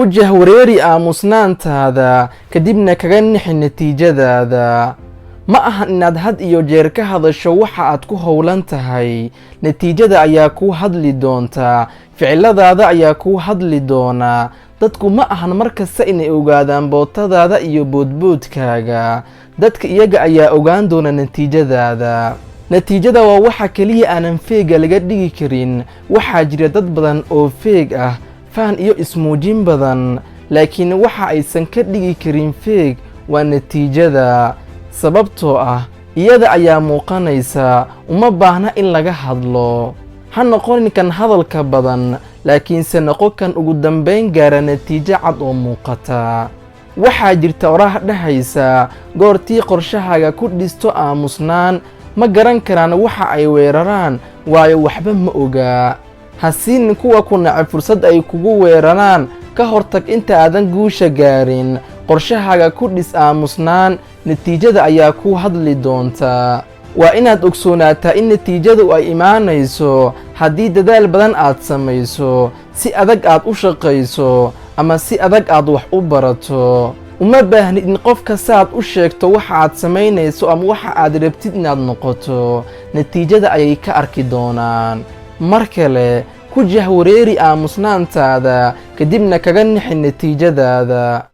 wajah wareeri aamusnaantaada kadibna kaga nixi natiijadaada. ma ahan inaad had iyo jeer ka hadasho waxa aad ku howlan tahay, natiijada ayaa kuu hadli doonta, ficiladaada ayaa kuu hadli doona. dadku ma ahan markasta inay ogaadaan bootadaada iyo boodboodkaaga, dadka iyaga ayaa ogaan doona natiijadaada. natiijada waa waxa keliya aanan feega laga dhigi karin. waxaa jira dad badan oo feeg ah, faan iyo ismuujin badan, laakiin waxa aysan ka dhigi karin feeg waa natiijada. sababtoo ah iyada ayaa muuqanaysa, uma baahna in laga hadlo. ha noqonin kan hadalka badan, laakiinse noqo kan ugu dambayn gaara natiijo cad oo muuqata. waxaa jirta oraah dhahaysa, goortii qorshahaaga ku dhisto aamusnaan, ma garan karaan waxa ay weeraraan, waayo waxba ma ogaa. ha siinin kuwa ku nacab fursad ay kugu weeraraan, ka hortag inta aadan guusha gaarin. qorshahaaga ku dhis aamusnaan, natiijada ayaa kuu hadli doonta. waa inaad ogsoonaataa in natiijadu ay imaanayso haddii dadaal badan aad samayso, si adag aad u shaqayso, ama si adag aad wax u barato. uma baahnid in qof kastaad u sheegto waxa aad samaynayso ama waxa aad rabtid inaad noqoto, natiijada ayay ka arki doonaan. mar kale ku jahwareeri aamusnaantaada kadibna kaga nixi natiijadaada.